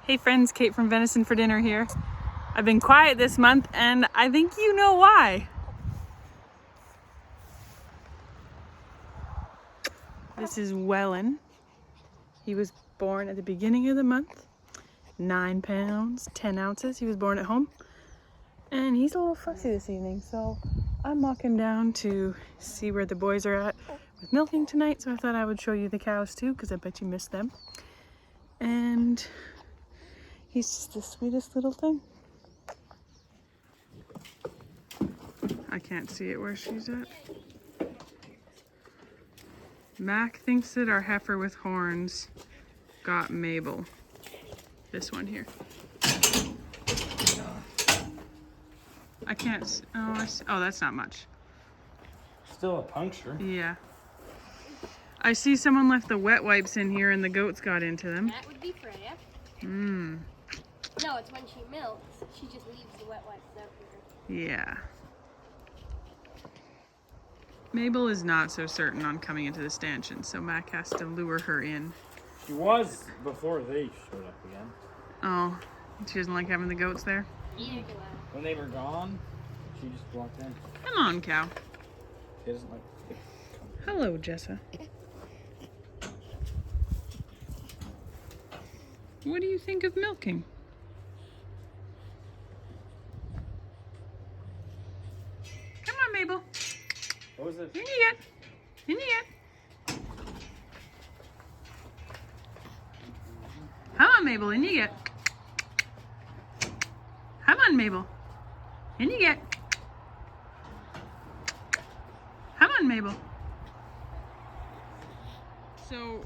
Hey friends, Kate from Venison for dinner here. I've been quiet this month and I think you know why. This is Wellen. He was born at the beginning of the month. 9 pounds, 10 ounces. He was born at home. And he's a little fussy this evening, so I'm walking down to see where the boys are at with milking tonight. So I thought I would show you the cows too, because I bet you missed them. And he's just the sweetest little thing. I can't see it where she's at. Mac thinks that our heifer with horns got Mabel. This one here. I can't, oh, that's not much. Still a puncture. Yeah. I see someone left the wet wipes in here and the goats got into them. That would be Freya. Mmm. No, it's when she milks. She just leaves the wet wipes out here. Yeah. Mabel is not so certain on coming into the stanchion, so Mac has to lure her in. She was before they showed up again. Oh, she doesn't like having the goats there? Either do When they were gone, she just walked in. Come on, cow. She doesn't like to come. Hello, Jessa. What do you think of milking? Come on, Mabel. What was it? In you get. In you get. Come on, Mabel. In you get. Come on, Mabel. In you get. Come on, Mabel. So,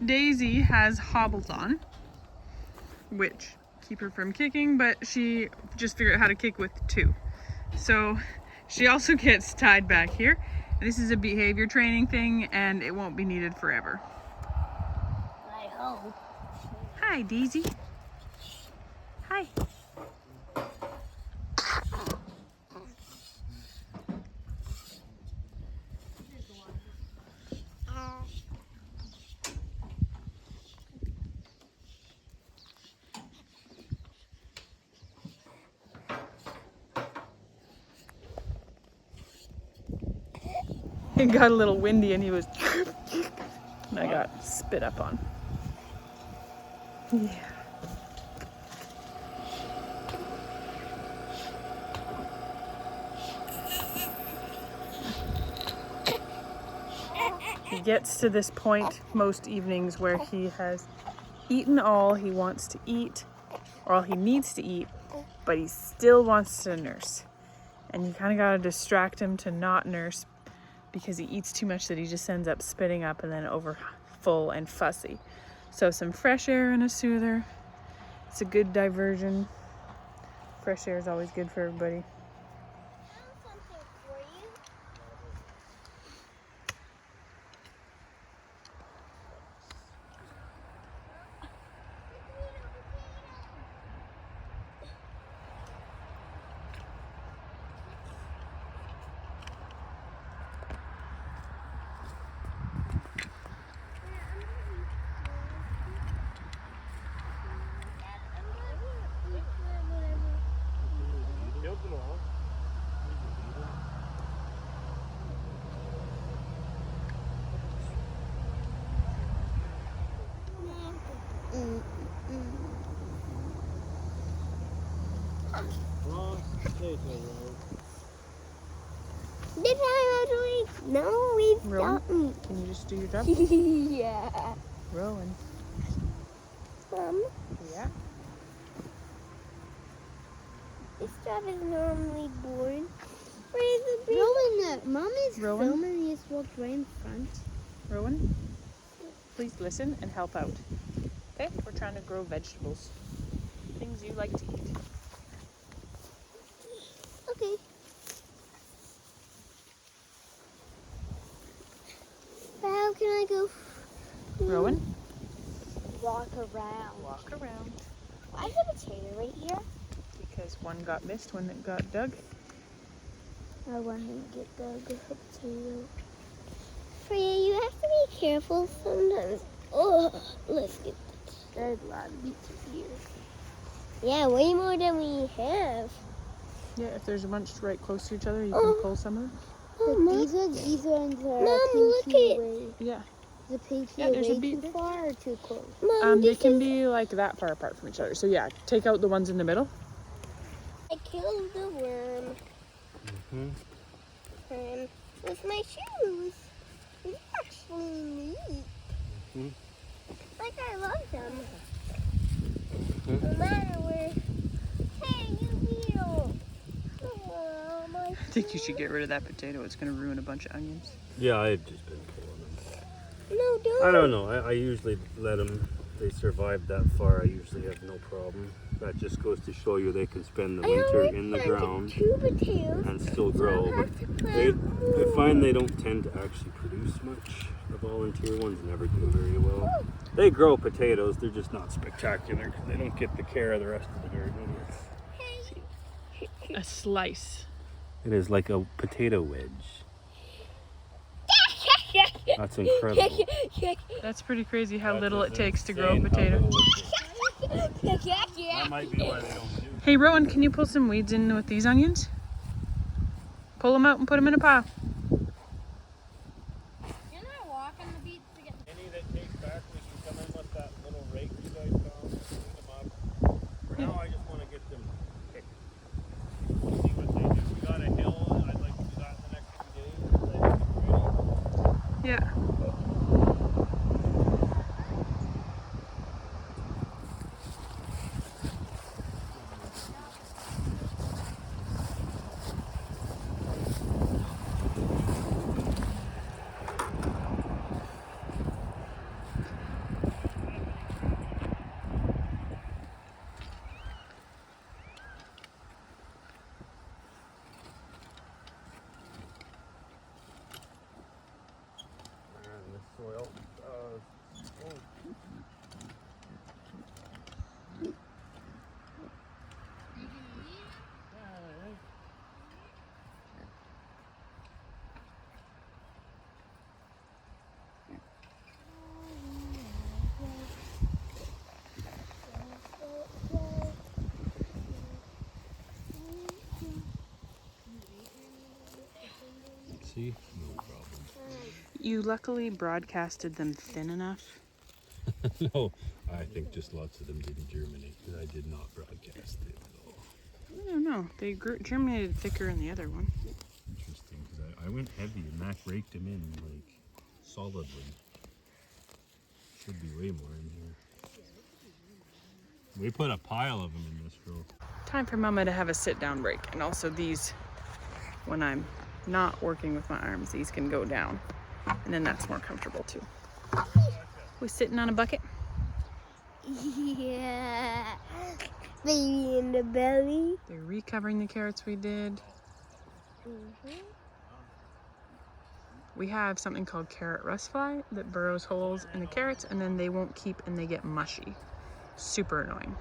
Daisy has hobbles on, which keep her from kicking, but she just figured out how to kick with 2. So, she also gets tied back here. This is a behavior training thing, and it won't be needed forever. I hope. Hi, Daisy. Hi. It got a little windy and he was and I got spit up on. Yeah. He gets to this point most evenings where he has eaten all he wants to eat or all he needs to eat, but he still wants to nurse. And you kind of got to distract him to not nurse because he eats too much that he just ends up spitting up and then over full and fussy. So some fresh air and a soother. It's a good diversion. Fresh air is always good for everybody. Did I actually? No, we've Rowan, can you just do your job? Yeah. Rowan. Yeah. This job is normally bored. Where is the big... Rowan, Mom is Rowan? filming. You just walked right in front. Rowan, please listen and help out. Okay? We're trying to grow vegetables. Things you like to eat. Okay. But how can I go? Rowan, Walk around. walk around. Why is there a potato right here? Because one got missed, one that got dug. I want to get the potato. Freya, you have to be careful sometimes. Oh, let's get this. There's a lot of beets here. Yeah, way more than we have. Yeah, if there's a bunch right close to each other, you can pull some of them. These ones are too way. Yeah. The pigs Yeah, there's a way beet too there. far or too close? They can be like that far apart from each other. So yeah, take out the ones in the middle. I killed the worm. With my shoes. It's actually neat. Like I love them. No matter where. Hey, you beetle. Oh, my I think you should get rid of that potato. It's going to ruin a bunch of onions. Yeah, I've just been pulling them. No, don't. I don't know. I usually let them. They survive that far. I usually have no problem. That just goes to show you they can spend the winter in the ground and still grow. But I find they don't tend to actually produce much. The volunteer ones never do very well. They grow potatoes. They're just not spectacular because they don't get the care of the rest of the garden. A slice. It is like a potato wedge. That's incredible. That's pretty crazy how little it That's takes to grow a insane potato. how little it takes. That might be why they don't do. Hey Rowan, can you pull some weeds in with these onions? Pull them out and put them in a pile. Any that take back, we can come in with that little rake you guys found, clean them up. For now, I just want to get them picked. See what they do. We got a hill, and I'd like to do that in the next few days. I think it's ready. Yeah. And the soil. See? No problem. You luckily broadcasted them thin enough. No, I think just lots of them didn't germinate because I did not broadcast it at all. I don't know. They germinated thicker in the other one. Interesting, because I went heavy and Mac raked them in like solidly. Should be way more in here. We put a pile of them in this row. Time for Mama to have a sit-down break. And also these, when I'm not working with my arms, these can go down. And then that's more comfortable too. We sitting on a bucket? Yeah. Baby in the belly. They're recovering the carrots we did. We have something called carrot rust fly that burrows holes in the carrots and then they won't keep and they get mushy. Super annoying.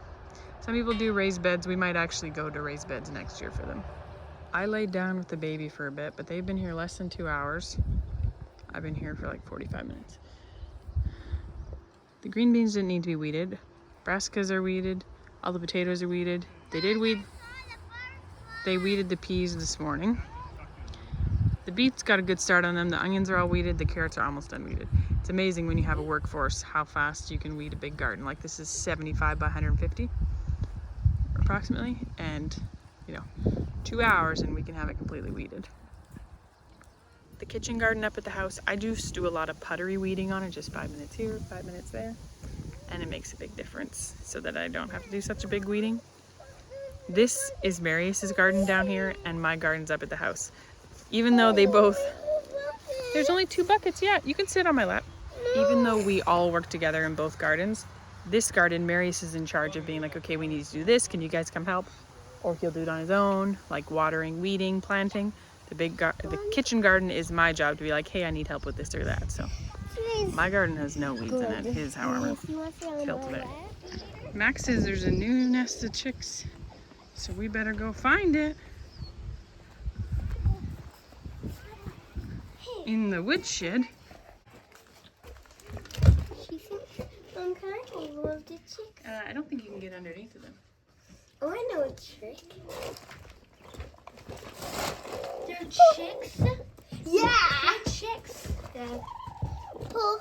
Some people do raised beds. We might actually go to raised beds next year for them. I laid down with the baby for a bit, but they've been here less than 2 hours. I've been here for like 45 minutes. The green beans didn't need to be weeded. Brassicas are weeded. All the potatoes are weeded. They weeded the peas this morning. The beets got a good start on them. The onions are all weeded. The carrots are almost unweeded. It's amazing when you have a workforce how fast you can weed a big garden. Like this is 75 by 150 approximately. And 2 hours and we can have it completely weeded. The kitchen garden up at the house, I just do a lot of puttery weeding on it, just 5 minutes here, 5 minutes there. And it makes a big difference so that I don't have to do such a big weeding. This is Marius's garden down here and my garden's up at the house. Even though they both, there's only 2 buckets, yeah, you can sit on my lap. Even though we all work together in both gardens, this garden, Marius is in charge of being like, okay, we need to do this, can you guys come help? Or he'll do it on his own, like watering, weeding, planting. The kitchen garden is my job to be like, hey, I need help with this or that. So my garden has no weeds in it. His, however, killed today. Max says there's a new nest of chicks, so we better go find it. In the woodshed. She said, Mom, can I move the chicks? I don't think you can get underneath of them. Oh, I know a trick. They're chicks? Yeah! They're chicks. Dad. Pull.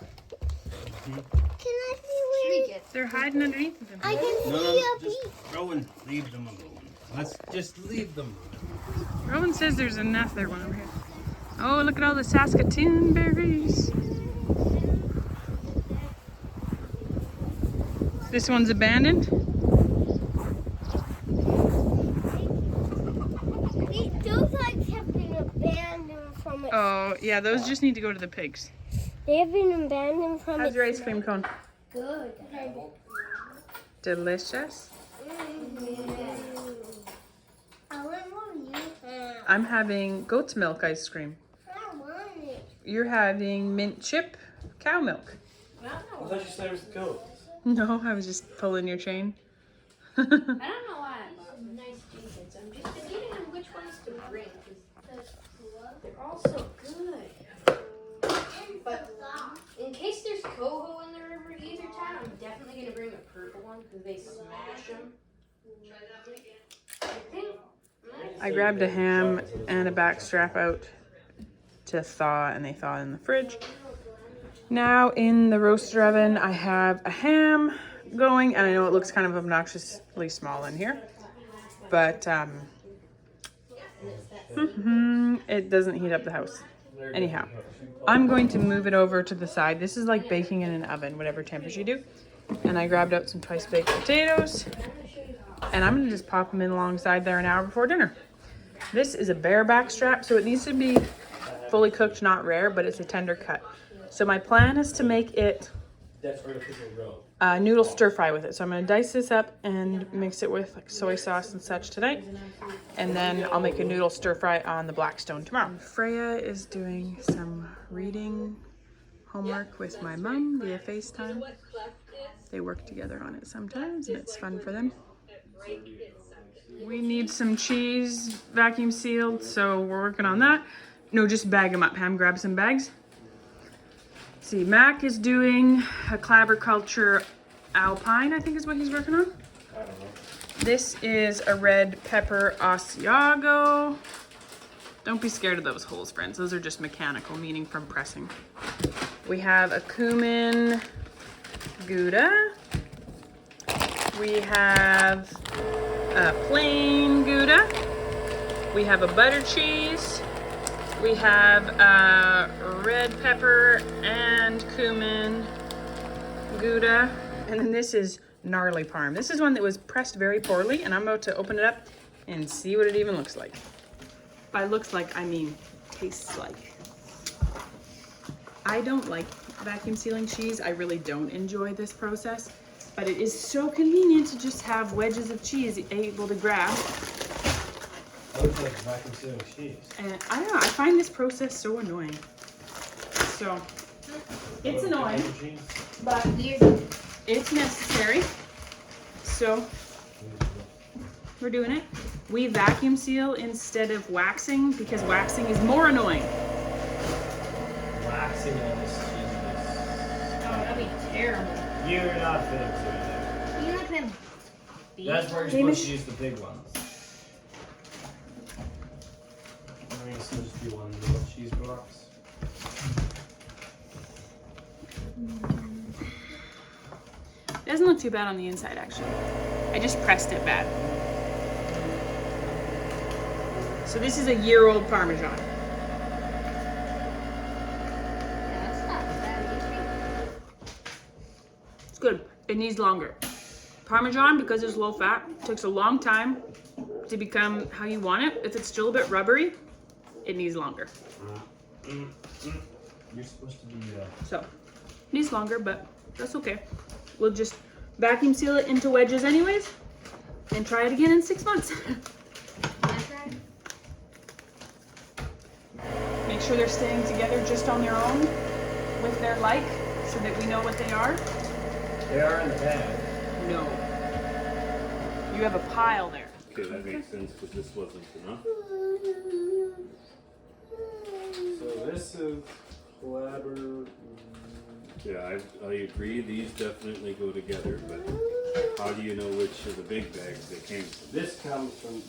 Can I see where? They're hiding underneath of them. I can see a just Rowan, leave them alone. Let's just leave them. Rowan says there's enough there, one over here. Oh, look at all the Saskatoon berries. This one's abandoned. Those eggs have been abandoned from it. Oh, yeah, those just need to go to the pigs. They have been abandoned from How's it. your ice cream cone? Good. Delicious. What will you have? I'm having goat's milk ice cream. I want it. You're having mint chip cow milk. I thought you said it was the goat. No, I was just pulling your chain. I don't know why I bought nice jeans. I'm just debating on which ones to bring because they're all so good. But in case there's coho in the river either time, I'm definitely gonna bring a purple one because they smash them. I think. I grabbed a ham and a back strap out to thaw, and they thawed in the fridge. Now in the roaster oven, I have a ham going, and I know it looks kind of obnoxiously small in here, but it doesn't heat up the house. Anyhow, I'm going to move it over to the side. This is like baking in an oven, whatever temperature you do. And I grabbed out some twice baked potatoes, and I'm gonna just pop them in alongside there an hour before dinner. This is a bare back strap, so it needs to be fully cooked, not rare, but it's a tender cut. So my plan is to make it noodle stir fry with it. So I'm gonna dice this up and mix it with like soy sauce and such tonight. And then I'll make a noodle stir fry on the Blackstone tomorrow. Freya is doing some reading homework with my mom via FaceTime. They work together on it sometimes, and it's fun for them. We need some cheese vacuum sealed, so we're working on that. No, just bag them up. Pam, grab some bags. See, Mac is doing a Clabberculture Alpine, I think is what he's working on. I don't know. This is a red pepper Asiago. Don't be scared of those holes, friends. Those are just mechanical, meaning from pressing. We have a cumin Gouda. We have a plain Gouda. We have a butter cheese. We have red pepper and cumin Gouda. And then this is gnarly parm. This is one that was pressed very poorly, and I'm about to open it up and see what it even looks like. By looks like, I mean tastes like. I don't like vacuum sealing cheese. I really don't enjoy this process, but it is so convenient to just have wedges of cheese able to grab. That looks like vacuum sealing cheese. And I don't know, I find this process so annoying. So, it's annoying, but it's necessary. So, we're doing it. We vacuum seal instead of waxing because waxing is more annoying. Waxing on this cheese. Oh, that'd be terrible. You're not fitting to it. You like them? That's where you're supposed to use the big ones. I'm going to just do one little cheese box. It doesn't look too bad on the inside, actually. I just pressed it bad. So this is a year-old Parmesan. Yeah, that's not bad. It's good. It needs longer. Parmesan, because it's low fat, takes a long time to become how you want it. If it's still a bit rubbery, it needs longer. You're supposed to be. So, it needs longer, but that's okay. We'll just vacuum seal it into wedges anyways, and try it again in 6 months. Make sure they're staying together just on their own with their like, so that we know what they are. They are in the bag. No. You have a pile there. Okay, that makes sense because this wasn't enough. So this is Clabber. Yeah, I agree. These definitely go together, but how do you know which of the big bags they came from? These come from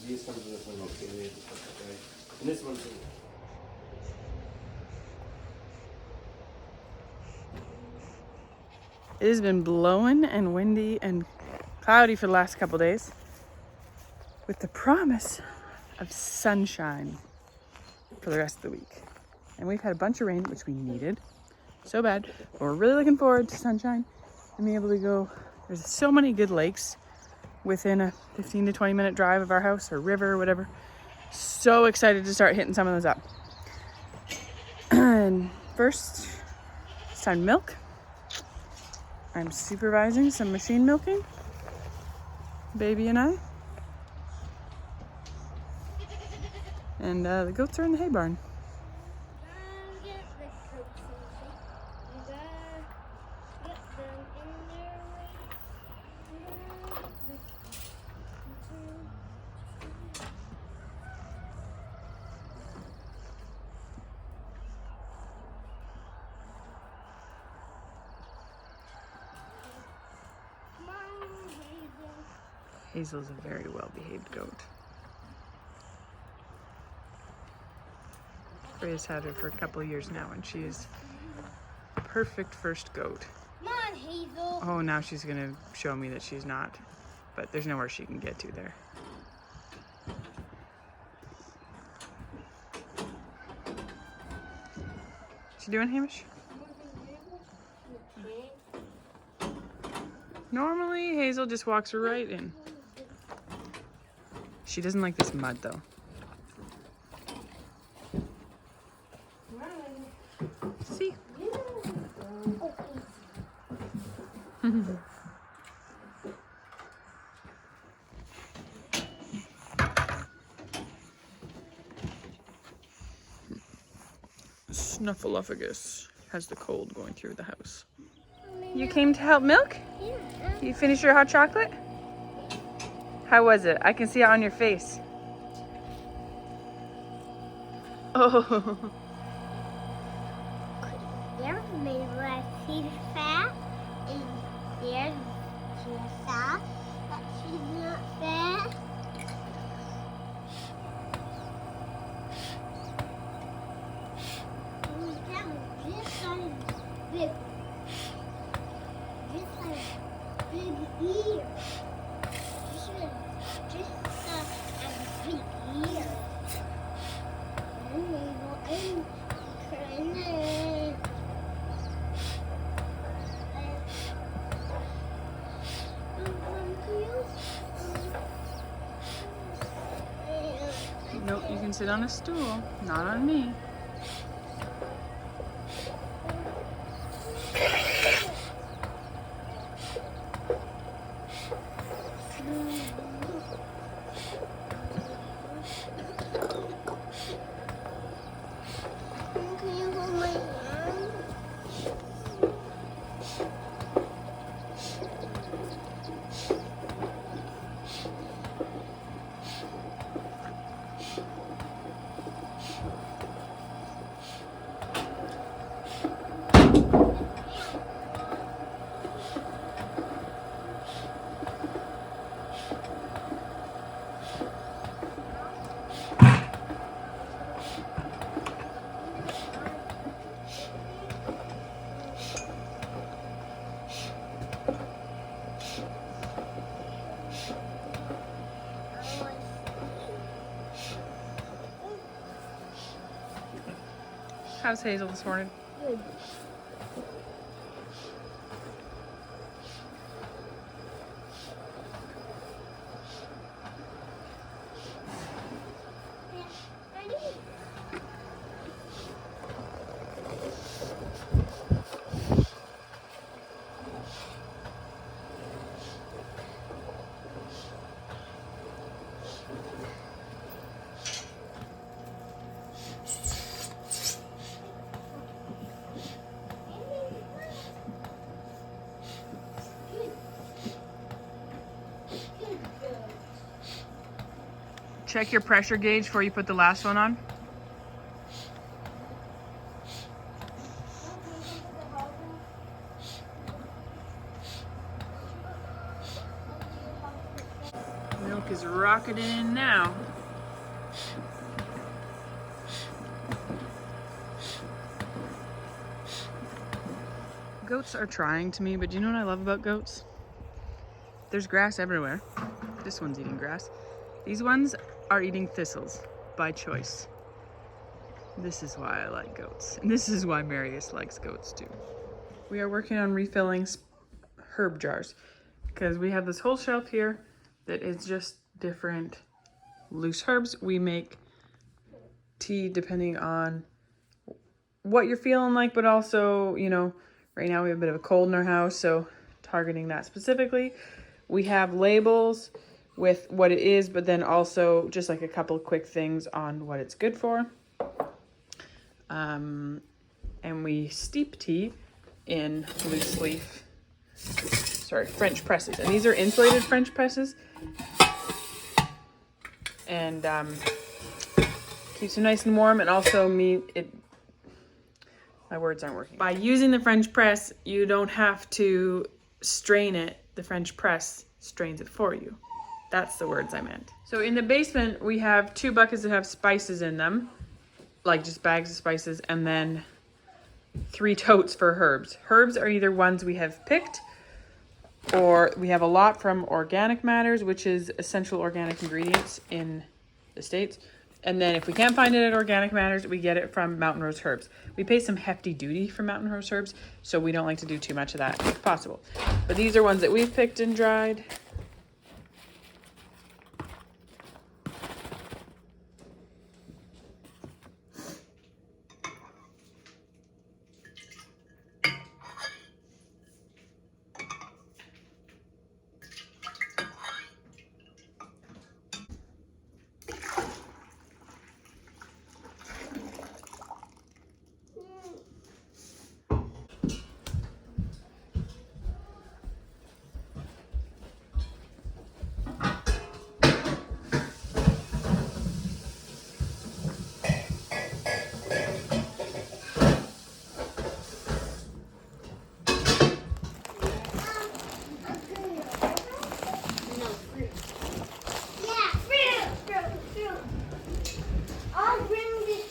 this one. Okay, we have to put that right. And this one's It has been blowing and windy and cloudy for the last couple days, with the promise of sunshine for the rest of the week. And we've had a bunch of rain, which we needed so bad. But we're really looking forward to sunshine and being able to go. There's so many good lakes within a 15 to 20 minute drive of our house, or river or whatever. So excited to start hitting some of those up. And first, it's time to milk. I'm supervising some machine milking, baby and I. And the goats are in the hay barn. Hazel's a very well-behaved goat. Freya's had her for a couple of years now, and she is a perfect first goat. Come on, Hazel. Oh, now she's gonna show me that she's not, but there's nowhere she can get to there. What you doing, Hamish? Normally, Hazel just walks right in. She doesn't like this mud, though. See? Snuffleupagus has the cold going through the house. You came to help milk? You finished your hot chocolate? How was it? I can see it on your face. Oh. There's maybe she's fat, and there's she's fat, but she's not fat. That was just big. Just like big ears. Just a big ear. Nope, you can sit on a stool, not on me. Can you hold my hand? How's Hazel this morning? Good. Check your pressure gauge before you put the last one on. Milk is rocketing in now. Goats are trying to me, but do you know what I love about goats? There's grass everywhere. This one's eating grass. These ones are eating thistles by choice. This is why I like goats. And this is why Marius likes goats too. We are working on refilling herb jars because we have this whole shelf here that is just different loose herbs. We make tea depending on what you're feeling like, but also, you know, right now we have a bit of a cold in our house, so targeting that specifically. We have labels with what it is, but then also just like a couple quick things on what it's good for. And we steep tea in loose leaf, French presses. And these are insulated French presses. And keeps them nice and warm, and also my words aren't working. By using the French press, you don't have to strain it. The French press strains it for you. That's the words I meant. So in the basement, we have 2 buckets that have spices in them, like just bags of spices, and then 3 totes for herbs. Herbs are either ones we have picked, or we have a lot from Organic Matters, which is essential organic ingredients in the States. And then if we can't find it at Organic Matters, we get it from Mountain Rose Herbs. We pay some hefty duty for Mountain Rose Herbs, so we don't like to do too much of that if possible. But these are ones that we've picked and dried.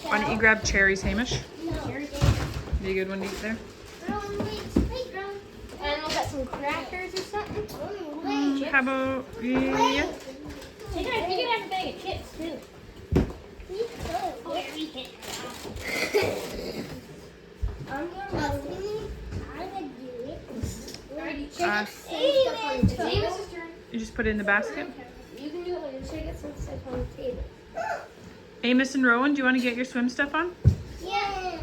Why don't you grab cherries, Hamish? Be a good one to eat there. And we'll get some crackers or something. How about, yeah. You can have a bag of chips too. I'm gonna do it. You just put it in the basket. You can do it later. Should I get some stuff on the table? Amos and Rowan, do you want to get your swim stuff on? Yeah.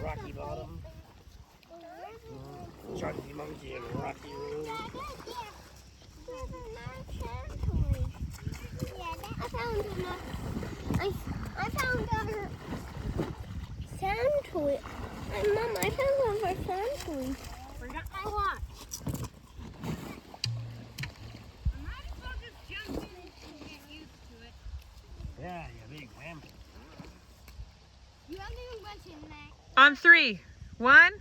Rocky Bottom. Chunky Monkey and Rocky Road. I found our sand toy. Mom, I found our sand toy. Forgot my watch. Yeah, you big wimp. You haven't even went in there. On 3. 1,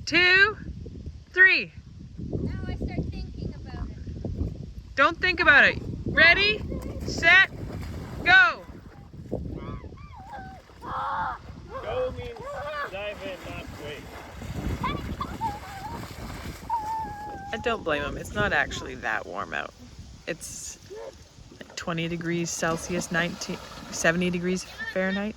2, 3. Now I start thinking about it. Don't think about it. Ready, set, go. Go means dive in, not wait. I don't blame him. It's not actually that warm out. It's like 20 degrees Celsius, 70 degrees Fahrenheit.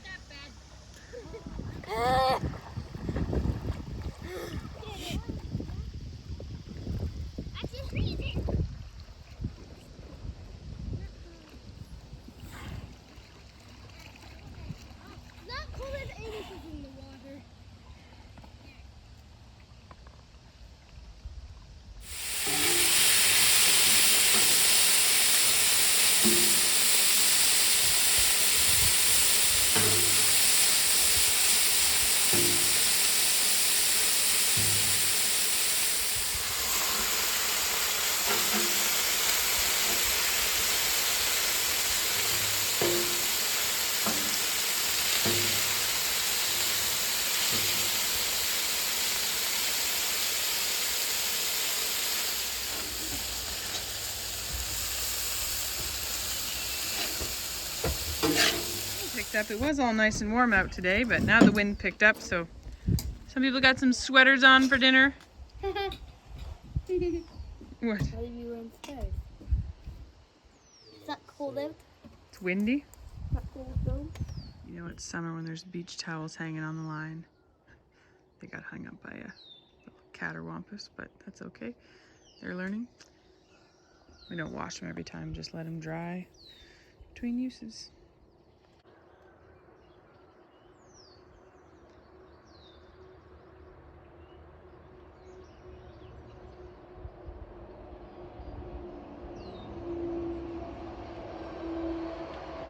picked up. It was all nice and warm out today, but now the wind picked up, so some people got some sweaters on for dinner. What? Maybe we're instead. Is that cold out? It's windy. Not cold though. You know, it's summer when there's beach towels hanging on the line. They got hung up by a little catterwampus, but that's okay. They're learning. We don't wash them every time, just let them dry between uses.